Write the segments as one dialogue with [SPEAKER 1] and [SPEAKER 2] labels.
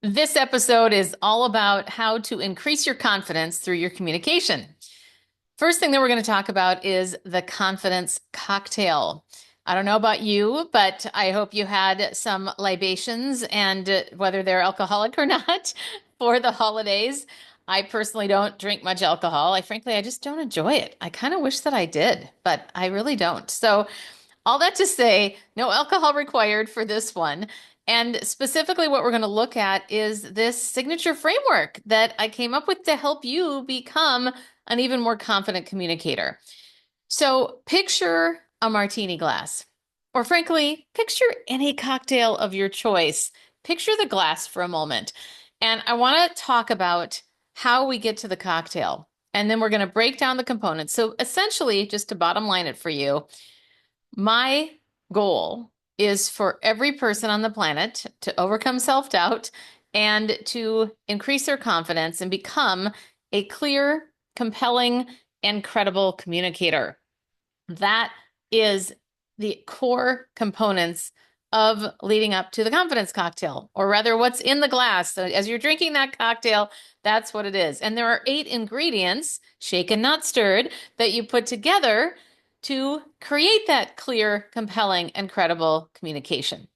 [SPEAKER 1] This episode is all about how to increase your confidence through your communication. First thing that we're going to talk about is the confidence cocktail. I don't know about you, but I hope you had some libations and whether they're alcoholic or not for the holidays. I personally don't drink much alcohol. I just don't enjoy it. I kind of wish that I did, but I really don't. So all that to say, no alcohol required for this one. And specifically, what we're going to look at is this signature framework that I came up with to help you become an even more confident communicator. So, picture a martini glass, or frankly, picture any cocktail of your choice. Picture the glass for a moment. And I want to talk about how we get to the cocktail. And then we're going to break down the components. So, essentially, just to bottom line it for you, my goal is for every person on the planet to overcome self-doubt and to increase their confidence and become a clear, compelling, and credible communicator. That is the core components of leading up to the confidence cocktail, or rather, what's in the glass. So, as you're drinking that cocktail, that's what it is. And there are 8 ingredients, shaken, not stirred, that you put together to create that clear, compelling, and credible communication.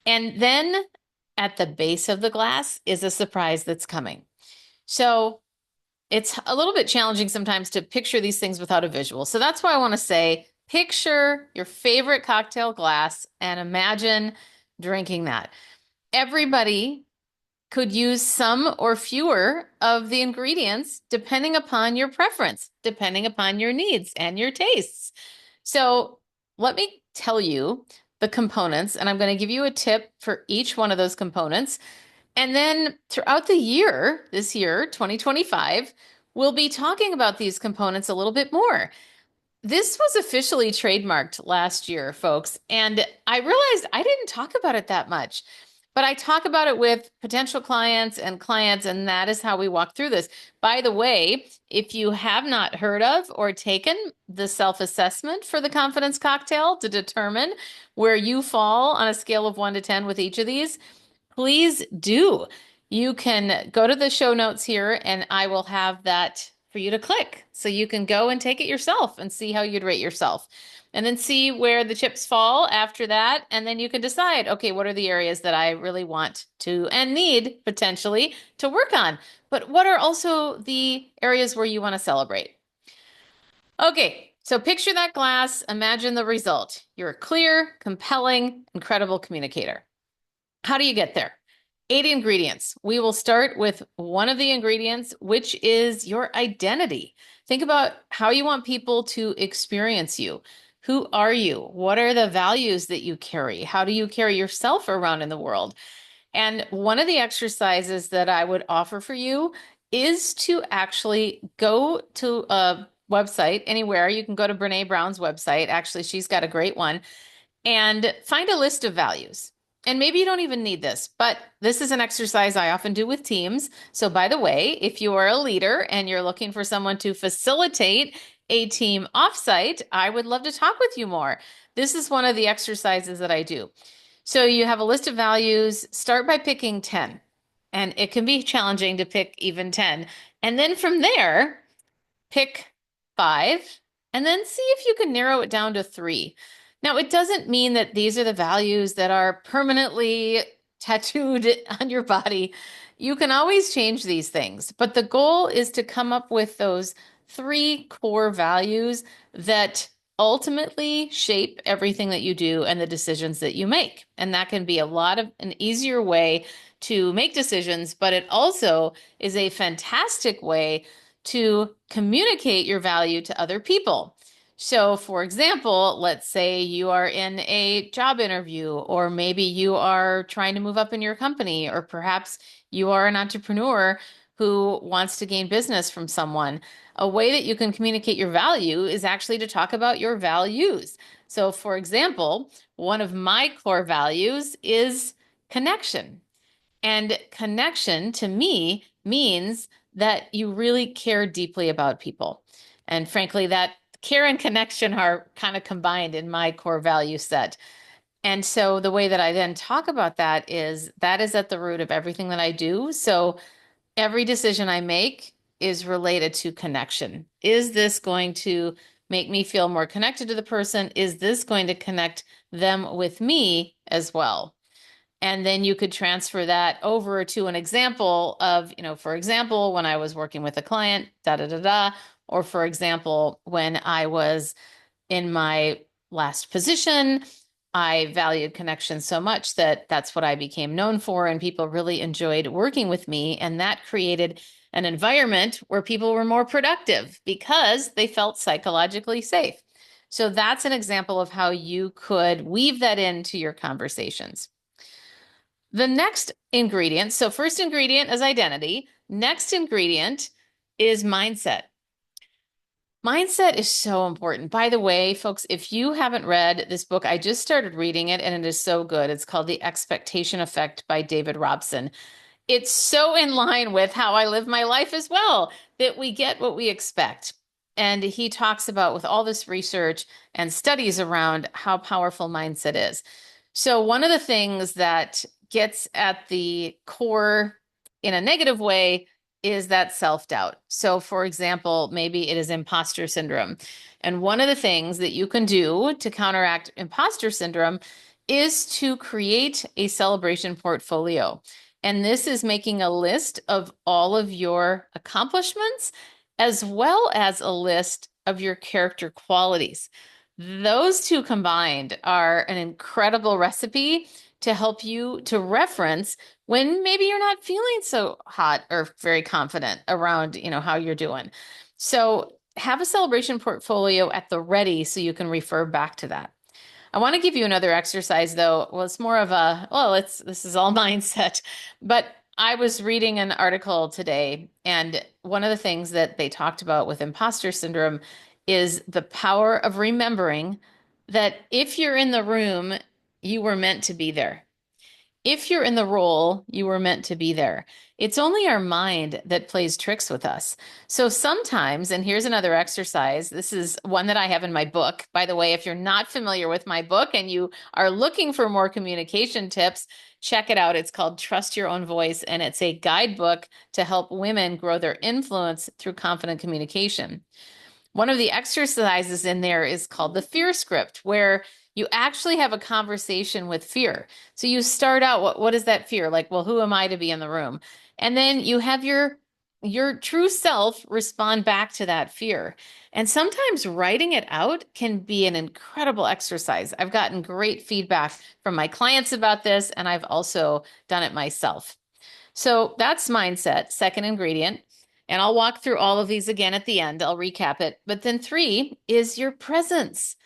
[SPEAKER 1] And then at the base of the glass is a surprise that's coming. So it's a little bit challenging sometimes to picture these things without a visual. So that's why I want to say picture your favorite cocktail glass and imagine drinking that. Everybody could use some or fewer of the ingredients depending upon your preference, depending upon your needs and your tastes. So let me tell you the components, and I'm going to give you a tip for each one of those components. And then throughout the year, this year, 2025, we'll be talking about these components a little bit more. This was officially trademarked last year, folks, and I realized I didn't talk about it that much, but I talk about it with potential clients, and that is how we walk through this. By the way, if you have not heard of or taken the self-assessment for the confidence cocktail to determine where you fall on a scale of 1 to 10 with each of these, please do. You can go to the show notes here, and I will have that for you to click. So you can go and take it yourself and see how you'd rate yourself. And then see where the chips fall after that. And then you can decide, okay, what are the areas that I really want to and need potentially to work on? But what are also the areas where you want to celebrate? Okay, so picture that glass, imagine the result. You're a clear, compelling, incredible communicator. How do you get there? 8 ingredients. We will start with one of the ingredients, which is your identity. Think about how you want people to experience you. Who are you? What are the values that you carry? How do you carry yourself around in the world? And one of the exercises that I would offer for you is to actually go to a website anywhere. You can go to Brene Brown's website. Actually, she's got a great one, and find a list of values. And maybe you don't even need this, but this is an exercise I often do with teams. So, by the way, if you are a leader and you're looking for someone to facilitate a team offsite, I would love to talk with you more. This is one of the exercises that I do. So, you have a list of values, start by picking 10, and it can be challenging to pick even 10. And then from there, pick 5, and then see if you can narrow it down to 3. Now, it doesn't mean that these are the values that are permanently tattooed on your body. You can always change these things, but the goal is to come up with those 3 core values that ultimately shape everything that you do and the decisions that you make. And that can be an easier way to make decisions, but it also is a fantastic way to communicate your value to other people. So, for example, let's say you are in a job interview, or maybe you are trying to move up in your company, or perhaps you are an entrepreneur who wants to gain business from someone. A way that you can communicate your value is actually to talk about your values. So, for example, one of my core values is connection. And connection to me means that you really care deeply about people. And frankly, that care and connection are kind of combined in my core value set. And so the way that I then talk about that is at the root of everything that I do. So every decision I make is related to connection. Is this going to make me feel more connected to the person? Is this going to connect them with me as well? And then you could transfer that over to an example of, for example, when I was working with a client, da da da da, or for example, when I was in my last position, I valued connection so much that that's what I became known for, and people really enjoyed working with me. And that created an environment where people were more productive because they felt psychologically safe. So that's an example of how you could weave that into your conversations. The next ingredient, so first ingredient is identity. Next ingredient is mindset. Mindset is so important. By the way, folks, if you haven't read this book, I just started reading it and it is so good. It's called The Expectation Effect by David Robson. It's so in line with how I live my life as well, that we get what we expect. And he talks about with all this research and studies around how powerful mindset is. So one of the things that gets at the core in a negative way is that self-doubt. So for example, maybe it is imposter syndrome. And one of the things that you can do to counteract imposter syndrome is to create a celebration portfolio. And this is making a list of all of your accomplishments, as well as a list of your character qualities. Those two combined are an incredible recipe to help you to reference when maybe you're not feeling so hot or very confident around, how you're doing. So have a celebration portfolio at the ready so you can refer back to that. I want to give you another exercise though. Well, it's more of this is all mindset, but I was reading an article today, and one of the things that they talked about with imposter syndrome is the power of remembering that if you're in the room, you were meant to be there. If you're in the role, you were meant to be there. It's only our mind that plays tricks with us. So sometimes, and here's another exercise. This is one that I have in my book. By the way, if you're not familiar with my book and you are looking for more communication tips, check it out. It's called Trust Your Own Voice, and it's a guidebook to help women grow their influence through confident communication. One of the exercises in there is called the fear script, where you actually have a conversation with fear. So you start out, what is that fear? Like, well, who am I to be in the room? And then you have your true self respond back to that fear. And sometimes writing it out can be an incredible exercise. I've gotten great feedback from my clients about this, and I've also done it myself. So that's mindset, second ingredient. And I'll walk through all of these again at the end. I'll recap it. But then 3 is your presence.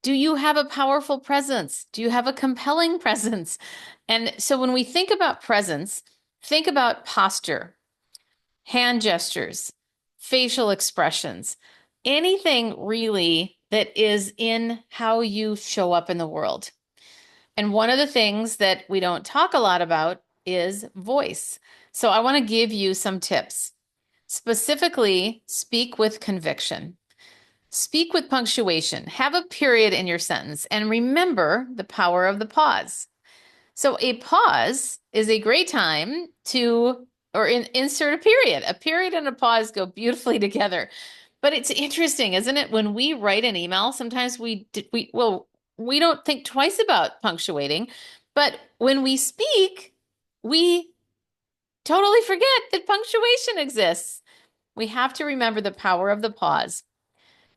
[SPEAKER 1] Do you have a powerful presence? Do you have a compelling presence? And so when we think about presence, think about posture, hand gestures, facial expressions, anything really that is in how you show up in the world. And one of the things that we don't talk a lot about is voice. So I want to give you some tips. Specifically, speak with conviction. Speak with punctuation. Have a period in your sentence, and remember the power of the pause. So a pause is a great time to insert a period. A period and a pause go beautifully together. But it's interesting, isn't it? When we write an email, sometimes we don't think twice about punctuating, but when we speak, we totally forget that punctuation exists. We have to remember the power of the pause.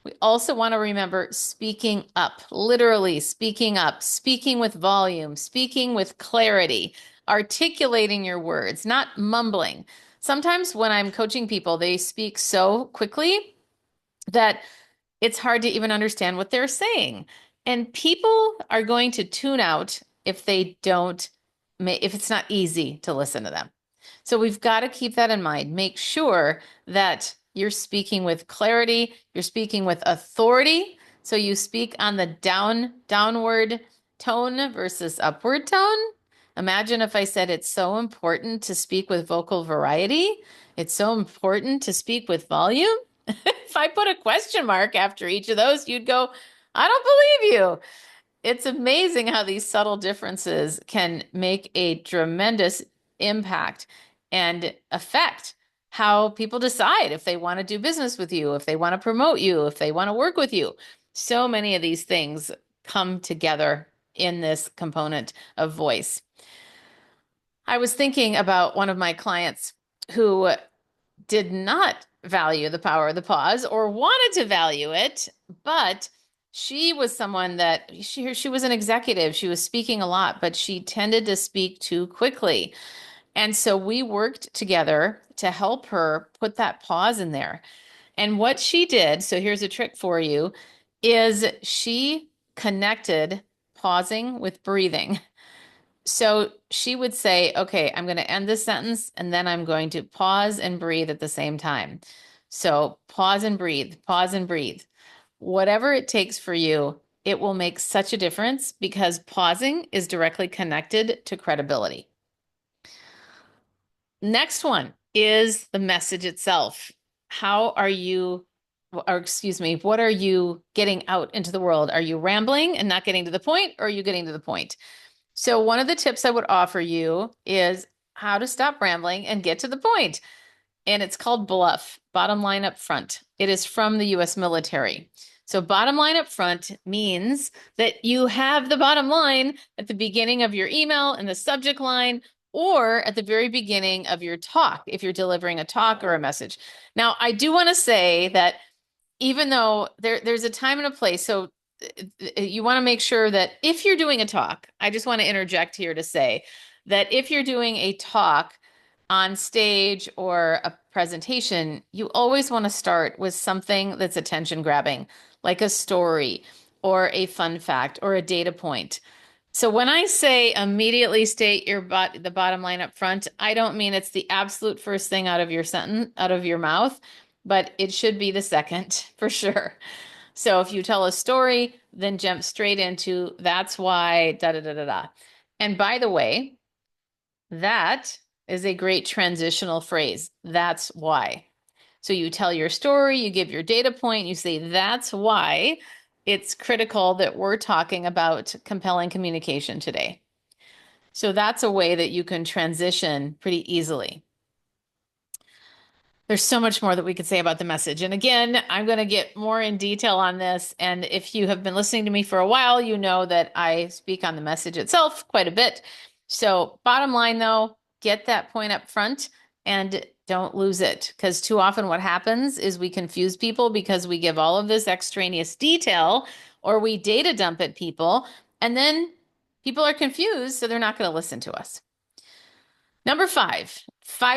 [SPEAKER 1] We also want to remember speaking up, literally speaking up, speaking with volume, speaking with clarity, articulating your words, not mumbling. Sometimes when I'm coaching people, they speak so quickly that it's hard to even understand what they're saying. And people are going to tune out if if it's not easy to listen to them. So we've got to keep that in mind. Make sure that you're speaking with clarity, you're speaking with authority. So you speak on the downward tone versus upward tone. Imagine if I said it's so important to speak with vocal variety. It's so important to speak with volume. If I put a question mark after each of those, you'd go, I don't believe you. It's amazing how these subtle differences can make a tremendous impact and affect how people decide if they want to do business with you, if they want to promote you, if they want to work with you. So many of these things come together in this component of voice. I was thinking about one of my clients who did not value the power of the pause or wanted to value it, but she was someone that she was an executive. She was speaking a lot, but she tended to speak too quickly. And so we worked together to help her put that pause in there. And what she did, so here's a trick for you, is she connected pausing with breathing. So she would say, okay, I'm going to end this sentence and then I'm going to pause and breathe at the same time. So pause and breathe, pause and breathe. Whatever it takes for you, it will make such a difference because pausing is directly connected to credibility. Next one is the message itself. How are you, or excuse me, what are you getting out into the world? Are you rambling and not getting to the point, or are you getting to the point? So one of the tips I would offer you is how to stop rambling and get to the point. And it's called BLUF, bottom line up front. It is from the US military. So bottom line up front means that you have the bottom line at the beginning of your email and the subject line, or at the very beginning of your talk, if you're delivering a talk or a message. Now, I do want to say that even though there's a time and a place, so you want to make sure that if you're doing a talk, I just want to interject here to say that if you're doing a talk on stage or a presentation, you always want to start with something that's attention grabbing, like a story or a fun fact or a data point. So when I say immediately state the bottom line up front, I don't mean it's the absolute first thing out of your sentence, out of your mouth, but it should be the second for sure. So if you tell a story, then jump straight into that's why da da da da da. And by the way, that is a great transitional phrase. That's why. So you tell your story, you give your data point, you say that's why it's critical that we're talking about compelling communication today. So that's a way that you can transition pretty easily. There's so much more that we could say about the message. And again, I'm going to get more in detail on this. And if you have been listening to me for a while, you know that I speak on the message itself quite a bit. So bottom line though, get that point up front and don't lose it. Because too often what happens is we confuse people because we give all of this extraneous detail or we data dump at people. And then people are confused, so they're not going to listen to us. Number five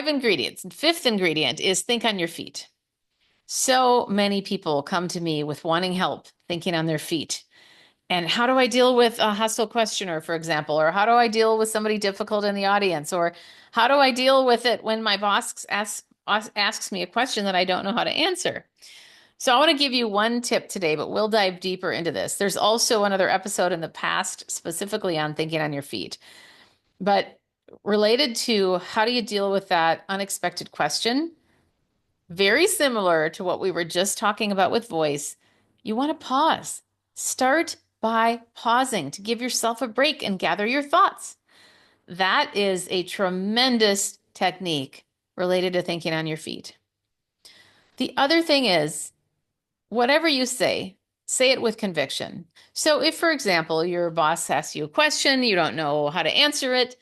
[SPEAKER 1] ingredients. And fifth ingredient is think on your feet. So many people come to me with wanting help thinking on their feet. And how do I deal with a hostile questioner, for example? Or how do I deal with somebody difficult in the audience? Or how do I deal with it when my boss asks me a question that I don't know how to answer? So I want to give you one tip today, but we'll dive deeper into this. There's also another episode in the past specifically on thinking on your feet. But related to how do you deal with that unexpected question, very similar to what we were just talking about with voice, you want to pause. Start by pausing to give yourself a break and gather your thoughts. That is a tremendous technique related to thinking on your feet. The other thing is, whatever you say it with conviction. So if, for example, your boss asks you a question, you don't know how to answer it,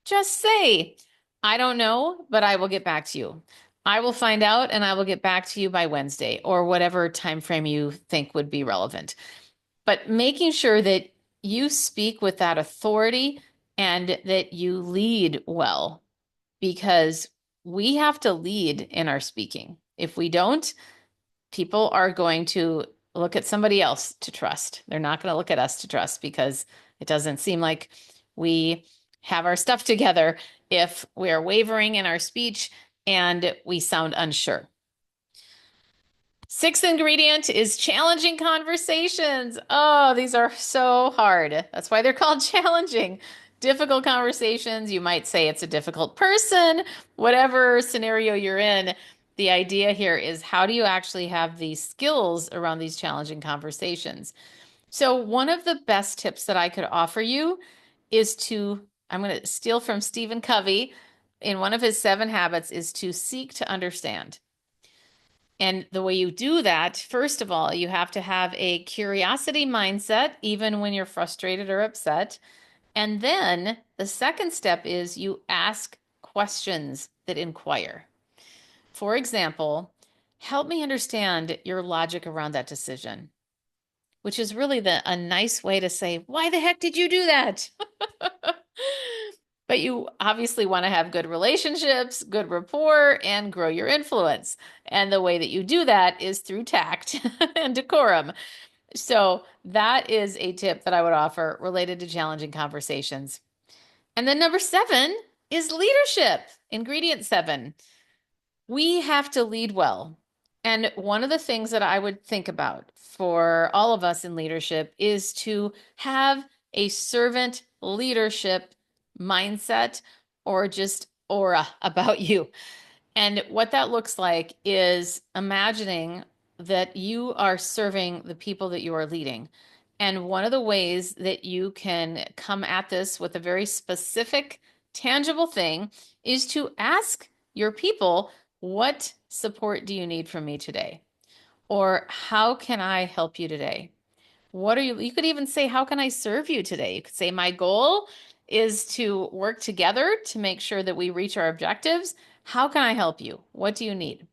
[SPEAKER 1] just say, I don't know, but I will get back to you. I will find out and I will get back to you by Wednesday or whatever time frame you think would be relevant. But making sure that you speak with that authority and that you lead well, because we have to lead in our speaking. If we don't, people are going to look at somebody else to trust. They're not going to look at us to trust because it doesn't seem like we have our stuff together if we are wavering in our speech and we sound unsure. Sixth ingredient is challenging conversations. Oh, these are so hard. That's why they're called challenging. Difficult conversations. You might say it's a difficult person, whatever scenario you're in. The idea here is how do you actually have these skills around these challenging conversations? So one of the best tips that I could offer you is I'm going to steal from Stephen Covey in one of his 7 habits is to seek to understand. And the way you do that, first of all, you have to have a curiosity mindset, even when you're frustrated or upset. And then the second step is you ask questions that inquire. For example, help me understand your logic around that decision, which is really a nice way to say, why the heck did you do that? But you obviously want to have good relationships, good rapport, and grow your influence. And the way that you do that is through tact and decorum. So that is a tip that I would offer related to challenging conversations. And then number 7 is leadership. Ingredient 7. We have to lead well. And one of the things that I would think about for all of us in leadership is to have a servant leadership mindset or just aura about you. And what that looks like is imagining that you are serving the people that you are leading. And one of the ways that you can come at this with a very specific, tangible thing is to ask your people, what support do you need from me today? Or how can I help you today? You could even say, how can I serve you today? You could say, my goal is to work together to make sure that we reach our objectives. How can I help you? What do you need?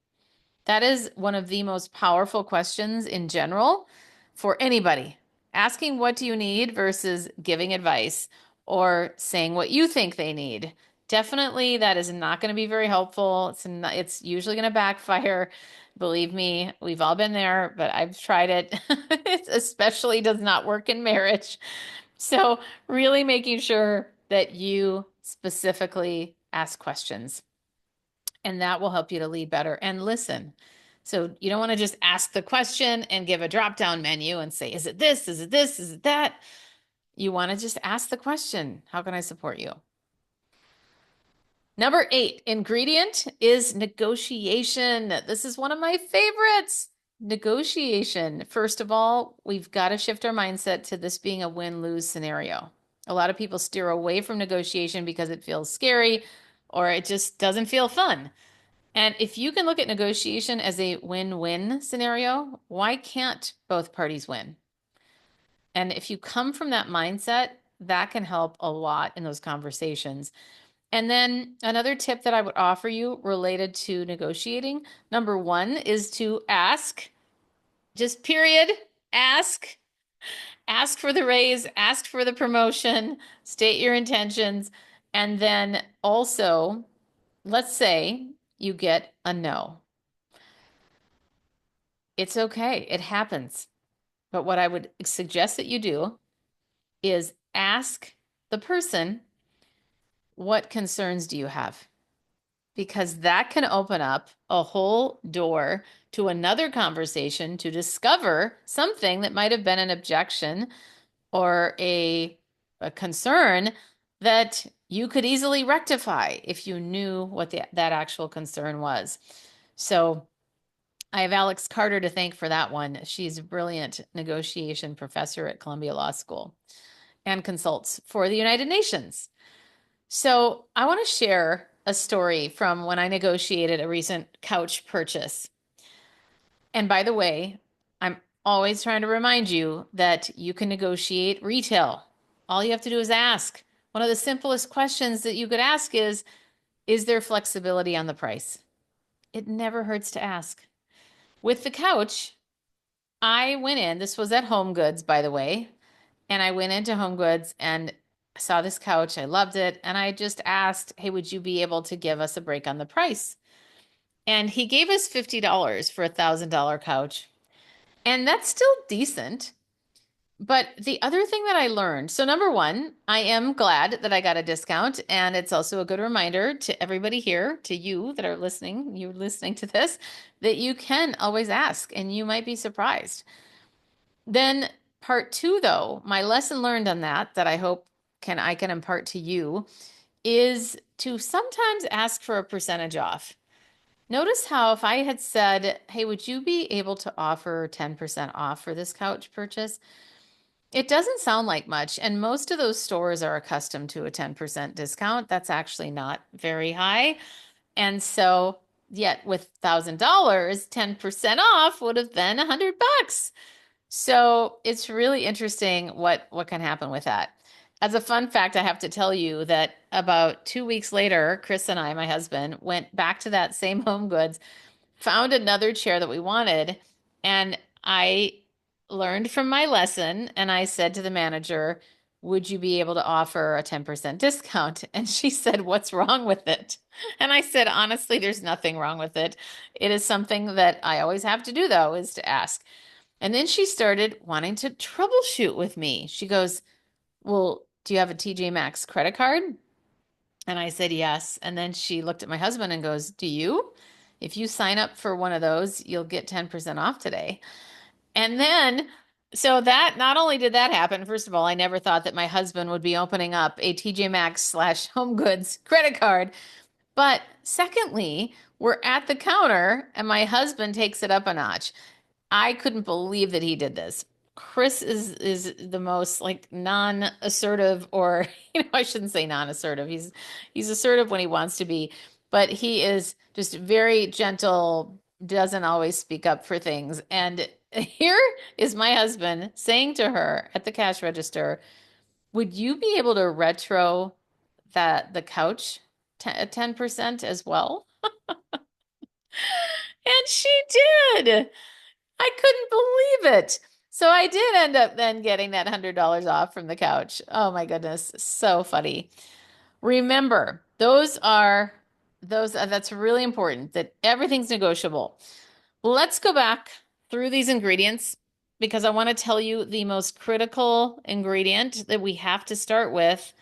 [SPEAKER 1] That is one of the most powerful questions in general for anybody. Asking what do you need versus giving advice or saying what you think they need. Definitely that is not going to be very helpful. It's usually going to backfire. Believe me, we've all been there, but I've tried it. It especially does not work in marriage. So really making sure that you specifically ask questions, and that will help you to lead better and listen. So you don't want to just ask the question and give a drop-down menu and say, is it this? Is it this? Is it that? You want to just ask the question, how can I support you? Number 8 ingredient is negotiation. This is one of my favorites. Negotiation. First of all, we've got to shift our mindset to this being a win-lose scenario. A lot of people steer away from negotiation because it feels scary or it just doesn't feel fun. And if you can look at negotiation as a win-win scenario, why can't both parties win? And if you come from that mindset, that can help a lot in those conversations. And then another tip that I would offer you related to negotiating, number 1 is to ask, just period, ask. Ask for the raise, ask for the promotion, state your intentions, and then also, let's say you get a no. It's okay. It happens. But what I would suggest that you do is ask the person, what concerns do you have? Because that can open up a whole door to another conversation to discover something that might have been an objection or a concern that you could easily rectify if you knew what that actual concern was. So I have Alex Carter to thank for that one. She's a brilliant negotiation professor at Columbia Law School and consults for the United Nations. So I want to share a story from when I negotiated a recent couch purchase. And by the way, I'm always trying to remind you that you can negotiate retail. All you have to do is ask. One of the simplest questions that you could ask is there flexibility on the price? It never hurts to ask. With the couch, I went in, this was at Home Goods, by the way, and I went into Home Goods and saw this couch. I loved it. And I just asked, hey, would you be able to give us a break on the price? And he gave us $50 for a $1,000 couch. And that's still decent. But the other thing that I learned, so number 1, I am glad that I got a discount. And it's also a good reminder to everybody here, to you that are listening, you're listening to this, that you can always ask and you might be surprised. Then part 2, though, my lesson learned on that I hope I can impart to you is to sometimes ask for a percentage off. Notice how if I had said, hey, would you be able to offer 10% off for this couch purchase? It doesn't sound like much, and most of those stores are accustomed to a 10% discount. That's actually not very high. And so, yet with $1,000, 10% off would have been $100. So it's really interesting what can happen with that. As a fun fact, I have to tell you that about 2 weeks later, Chris and I, my husband, went back to that same Home Goods, found another chair that we wanted, and I learned from my lesson and I said to the manager, would you be able to offer a 10% discount? And she said, what's wrong with it? And I said, honestly, there's nothing wrong with it. It is something that I always have to do, though, is to ask. And then she started wanting to troubleshoot with me. She goes, well, do you have a TJ Maxx credit card? And I said, yes. And then she looked at my husband and goes, do you? If you sign up for one of those, you'll get 10% off today. And then, so that not only did that happen, first of all, I never thought that my husband would be opening up a TJ Maxx slash Home Goods credit card. But secondly, we're at the counter and my husband takes it up a notch. I couldn't believe that he did this. Chris is the most like non-assertive, or I shouldn't say non-assertive. He's assertive when he wants to be, but he is just very gentle, doesn't always speak up for things. And here is my husband saying to her at the cash register, "Would you be able to retro the couch 10% as well?" And she did. I couldn't believe it. So I did end up then getting that $100 off from the couch. Oh my goodness, so funny. Remember, that's really important that everything's negotiable. Let's go back through these ingredients because I want to tell you the most critical ingredient that we have to start with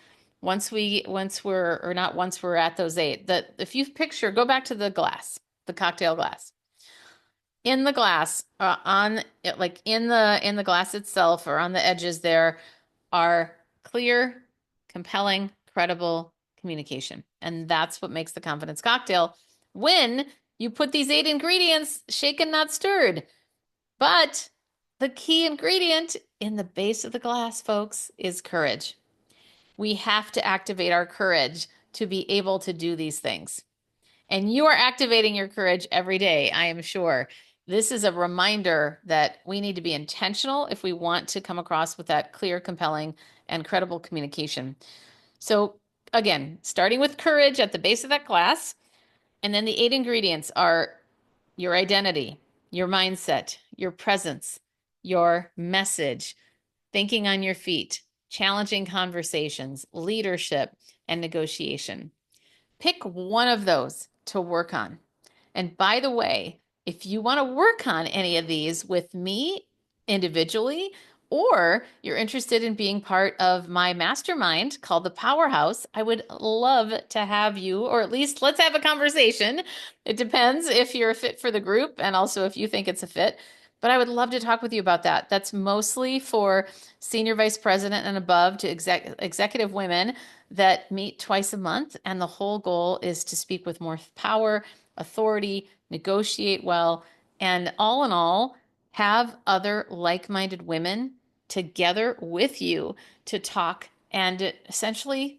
[SPEAKER 1] once we're or not once we're at those eight. That if you picture, go back to the glass, the cocktail glass in the glass on like in the glass itself or on the edges there are clear, compelling, credible communication. And that's what makes the confidence cocktail when you put these eight ingredients shaken, not stirred. But the key ingredient in the base of the glass, folks, is courage. We have to activate our courage to be able to do these things. And you are activating your courage every day, I am sure. This is a reminder that we need to be intentional if we want to come across with that clear, compelling, and credible communication. So, again, starting with courage at the base of that glass, and then the eight ingredients are your identity, your mindset, your presence, your message, thinking on your feet, challenging conversations, leadership, and negotiation. Pick one of those to work on. And by the way, if you want to work on any of these with me individually, or you're interested in being part of my mastermind called the Powerhouse, I would love to have you, or at least let's have a conversation. It depends if you're a fit for the group and also if you think it's a fit. But I would love to talk with you about that. That's mostly for senior vice president and above to executive women that meet twice a month. And the whole goal is to speak with more power, authority, negotiate well, and all in all, have other like-minded women together with you to talk and essentially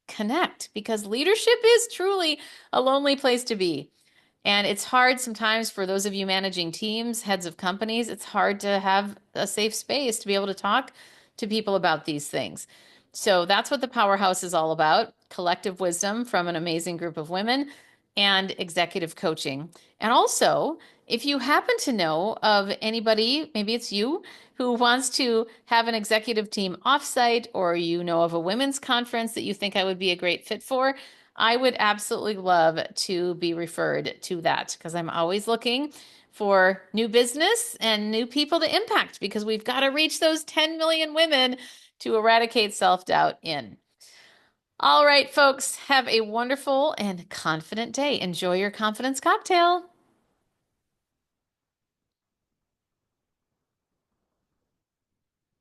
[SPEAKER 1] connect because leadership is truly a lonely place to be. And it's hard sometimes for those of you managing teams, heads of companies, it's hard to have a safe space to be able to talk to people about these things. So that's what the Powerhouse is all about, collective wisdom from an amazing group of women and executive coaching. And also, if you happen to know of anybody, maybe it's you, who wants to have an executive team offsite, or you know of a women's conference that you think I would be a great fit for, I would absolutely love to be referred to that because I'm always looking for new business and new people to impact because we've got to reach those 10 million women to eradicate self-doubt in. All right, folks, have a wonderful and confident day. Enjoy your confidence cocktail.